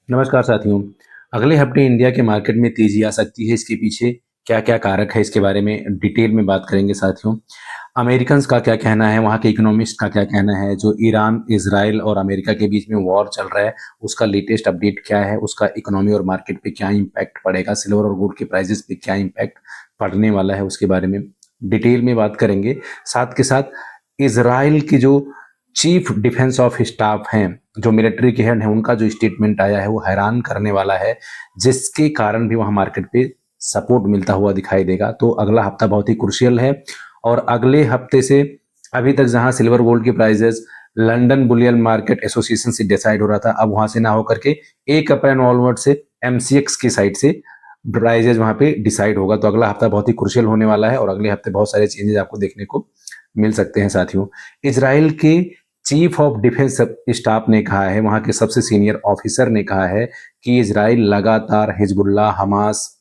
नमस्कार साथियों। अगले हफ्ते इंडिया के मार्केट में तेजी आ सकती है। इसके पीछे क्या-क्या कारक है, इसके बारे में डिटेल में बात करेंगे साथियों। अमेरिकन्स का क्या कहना है, वहाँ के इकोनॉमिस्ट का क्या कहना है, जो ईरान, इज़राइल और अमेरिका के बीच में वॉर चल रहा है, उसका लेटेस्ट अपडेट क्या है, उसका इकोनॉमी और मार्केट पे क्या इम्पैक्ट पड़ेगा, सिल्वर और गोल्ड के प्राइसेस पे क्या इम्पैक्ट पड़ने वाला है, उसके बारे में डिटेल में बात करेंगे। साथ के साथ इज़राइल की जो चीफ डिफेंस ऑफ स्टाफ हैं, जो मिलिट्री के हेड हैं, उनका जो स्टेटमेंट आया है वो हैरान करने वाला है, जिसके कारण भी वहाँ मार्केट पे सपोर्ट मिलता हुआ दिखाई देगा। तो अगला हफ्ता बहुत ही क्रुशियल है और अगले हफ्ते से अभी तक जहाँ सिल्वर गोल्ड के prices London bullion market association से डिसाइड हो रहा था, अब वहाँ से ना होकर के 1 अप्रैल ऑनवर्ड से एमसीएक्स की साइड से प्राइजेज वहाँ पे डिसाइड होगा। तो अगला हफ्ता बहुत ही क्रुशियल होने वाला है और अगले हफ्ते बहुत सारे चेंजेस आपको देखने को मिल सकते हैं साथियों। इजराइल के चीफ ऑफ डिफेंस स्टाफ ने कहा है, वहां के सबसे सीनियर ऑफिसर ने कहा है कि इजराइल लगातार हिजबुल्लाह, हमास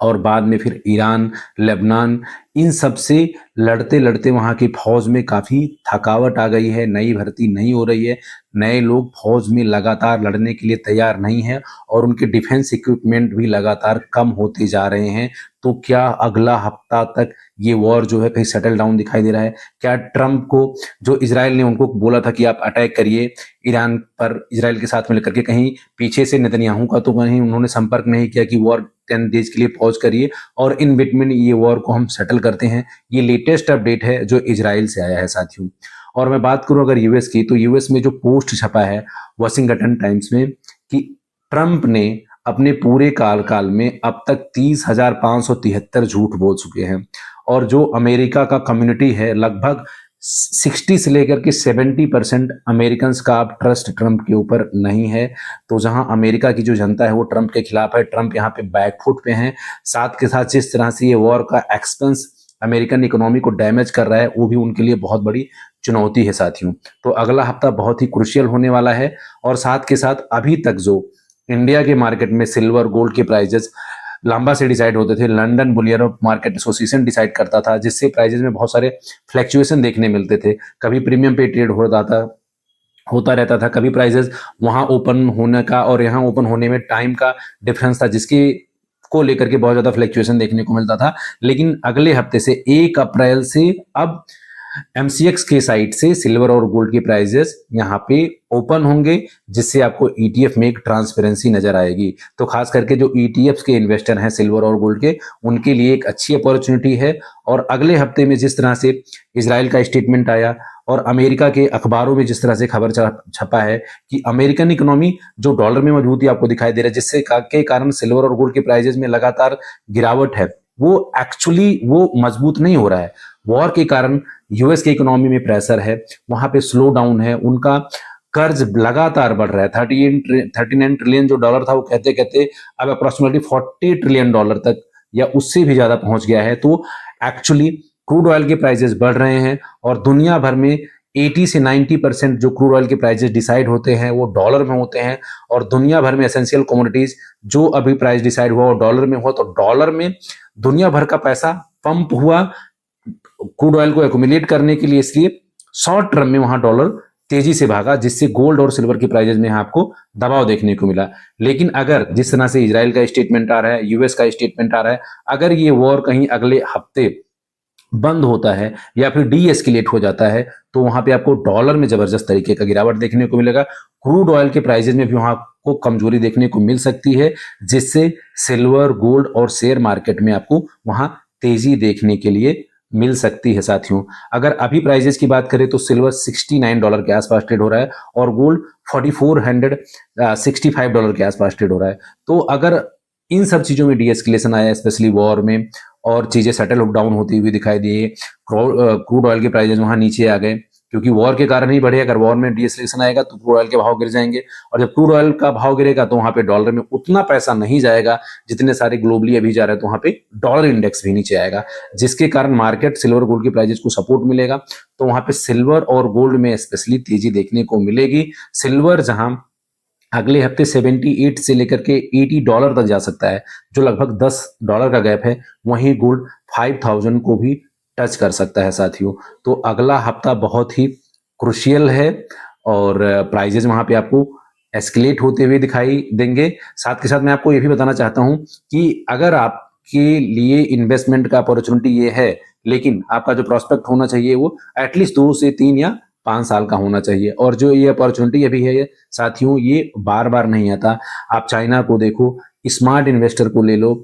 और बाद में फिर ईरान, लेबनान, इन सब से लड़ते लड़ते वहाँ की फौज में काफ़ी थकावट आ गई है, नई भर्ती नहीं हो रही है, नए लोग फौज में लगातार लड़ने के लिए तैयार नहीं हैं और उनके डिफेंस इक्विपमेंट भी लगातार कम होते जा रहे हैं। तो क्या अगला हफ्ता तक ये वॉर जो है कहीं सेटल डाउन दिखाई दे रहा है? क्या ट्रंप को, जो इजराइल ने उनको बोला था कि आप अटैक करिए ईरान पर, इजराइल के साथ मिलकर के, कहीं पीछे से नेतन्याहू का तो कहीं उन्होंने संपर्क नहीं किया कि वॉर 10 डेज के लिए पॉज करिए और इन बिटवीन ये वॉर को हम सेटल करते हैं। ये लेटेस्ट अपडेट है जो इजराइल से आया है साथियों। और मैं बात करूं अगर यूएस की, तो यूएस में जो पोस्ट छपा है वाशिंगटन टाइम्स में कि ट्रंप ने अपने पूरे कार्यकाल में अब तक 30,573 झूठ बोल चुके हैं और जो अमेरिका का कम्युनिटी है, लगभग 60 से लेकर के 70% अमेरिकन का अब ट्रस्ट ट्रंप के ऊपर नहीं है। तो जहां अमेरिका की जो जनता है वो ट्रंप के खिलाफ है, ट्रंप यहाँ पे बैकफुट पे हैं। साथ के साथ जिस तरह से ये वॉर का एक्सपेंस अमेरिकन इकोनॉमी को डैमेज कर रहा है, वो भी उनके लिए बहुत बड़ी चुनौती है साथियों। तो अगला हफ्ता बहुत ही क्रुशियल होने वाला है और साथ के साथ अभी तक जो इंडिया के मार्केट में सिल्वर गोल्ड के प्राइजेस लंबा से डिसाइड होते थे, London bullion market association decide करता था, जिससे प्राइजेस में बहुत सारे फ्लैक्चुएशन देखने मिलते थे। कभी प्रीमियम पे ट्रेड होता रहता था, कभी प्राइजेस वहां ओपन होने का और यहाँ ओपन होने में टाइम का डिफरेंस था, जिसके को लेकर के बहुत ज्यादा फ्लैक्चुएशन देखने को मिलता था। लेकिन अगले हफ्ते से 1 अप्रैल से अब एमसीएक्स के साइड से सिल्वर और गोल्ड के प्राइजेस यहाँ पे ओपन होंगे, जिससे आपको ईटीएफ में एक ट्रांसपेरेंसी नजर आएगी। तो खास करके जो ईटीएफ के इन्वेस्टर हैं सिल्वर और गोल्ड के, उनके लिए एक अच्छी अपॉर्चुनिटी है। और अगले हफ्ते में जिस तरह से इजराइल का स्टेटमेंट आया और अमेरिका के अखबारों में जिस तरह से खबर छपा है कि अमेरिकन इकोनॉमी जो डॉलर में मजबूती आपको दिखाई दे रहा है, जिससे के कारण सिल्वर और गोल्ड के प्राइजेस में लगातार गिरावट है, वो एक्चुअली वो मजबूत नहीं हो रहा है। वॉर के कारण यूएस के इकोनॉमी में प्रेशर है, वहां पे स्लो डाउन है, उनका कर्ज लगातार बढ़ रहा है। 39 ट्रिलियन जो डॉलर था वो कहते कहते अब अप्रोक्सीमेटली 40 ट्रिलियन डॉलर तक या उससे भी ज्यादा पहुंच गया है। तो एक्चुअली क्रूड ऑयल के प्राइसेस बढ़ रहे हैं और दुनिया भर में 80 से 90% जो क्रूड ऑयल के प्राइसेस डिसाइड होते हैं वो डॉलर में होते हैं और दुनिया भर में एसेंशियल कमोडिटीज जो अभी प्राइस डिसाइड हुआ वो डॉलर में हुआ। तो डॉलर में दुनिया भर का पैसा पंप हुआ क्रूड ऑयल को एक्यूमुलेट करने के लिए, इसलिए शॉर्ट टर्म में वहां डॉलर तेजी से भागा, जिससे गोल्ड और सिल्वर की प्राइजेस में आपको दबाव देखने को मिला। लेकिन अगर जिस तरह से इजराइल का स्टेटमेंट आ रहा है, यूएस का स्टेटमेंट आ रहा है, अगर ये वॉर कहीं अगले हफ्ते बंद होता है या फिर डी एस्केलेट हो जाता है, तो वहां पे आपको डॉलर में जबरदस्त तरीके का गिरावट देखने को मिलेगा। क्रूड ऑयल के प्राइजेस में भी वहां को कमजोरी देखने को मिल सकती है, जिससे सिल्वर, गोल्ड और शेयर मार्केट में आपको वहां तेजी देखने के लिए मिल सकती है साथियों। अगर अभी प्राइजेस की बात करें तो सिल्वर $69 के आसपास ट्रेड हो रहा है और गोल्ड $4,465 के आसपास ट्रेड हो रहा है। तो अगर इन सब चीजों में डीएस्केलेशन आया, स्पेशली वॉर में, और चीजें सेटल डाउन होती हुई दिखाई दी, क्रूड ऑयल के प्राइजेस वहां नीचे आ गए क्योंकि वॉर के कारण ही बढ़े। अगर वॉर में डीएस्केलेशन आएगा तो क्रूड ऑयल के भाव गिर जाएंगे और जब क्रूड ऑयल का भाव गिरेगा तो वहां पे डॉलर में उतना पैसा नहीं जाएगा जितने सारे ग्लोबली अभी जा रहे हैं, तो वहां पे डॉलर इंडेक्स भी नीचे आएगा, जिसके कारण मार्केट सिल्वर गोल्ड की प्राइजेस को सपोर्ट मिलेगा। तो वहां पे सिल्वर और गोल्ड में स्पेशली तेजी देखने को मिलेगी। सिल्वर जहां अगले हफ्ते 78 से लेकर के $80 तक जा सकता है, जो लगभग $10 का गैप है, वहीं गोल्ड 5000 को भी टच कर सकता है साथियों। तो अगला हफ्ता बहुत ही क्रुशियल है और प्राइजेज वहां पे आपको एस्केलेट होते हुए दिखाई देंगे। साथ के साथ मैं आपको ये भी बताना चाहता हूँ कि अगर आपके लिए इन्वेस्टमेंट का अपॉर्चुनिटी ये है, लेकिन आपका जो प्रोस्पेक्ट होना चाहिए वो एटलीस्ट 2 से 3 या 5 साल का होना चाहिए। और जो ये अपॉर्चुनिटी अभी है साथियों, ये बार-बार नहीं आता। आप चाइना को देखो, स्मार्ट इन्वेस्टर को ले लो,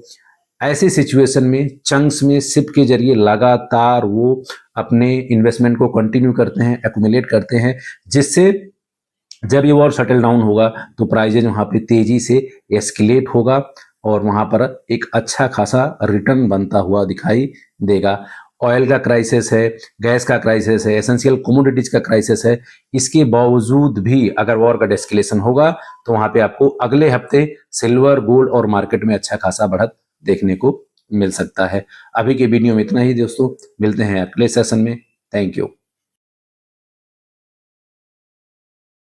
ऐसे सिचुएशन में चंक्स में सिप के जरिए लगातार वो अपने इन्वेस्टमेंट को कंटिन्यू करते हैं, एक्यूमुलेट करते हैं, जिससे जब ये वॉर सेटल डाउन होगा तो प्राइजेज वहाँ पे तेजी से एस्केलेट होगा और वहाँ पर एक अच्छा खासा रिटर्न बनता हुआ दिखाई देगा। ऑयल का क्राइसिस है, गैस का क्राइसिस है, एसेंशियल कमोडिटीज का क्राइसिस है, इसके बावजूद भी अगर वॉर का डेस्केलेशन होगा तो वहाँ पे आपको अगले हफ्ते सिल्वर, गोल्ड और मार्केट में अच्छा खासा बढ़त देखने को मिल सकता है। अभी के वीडियो में इतना ही दोस्तों, मिलते हैं अगले सेशन में। Thank you.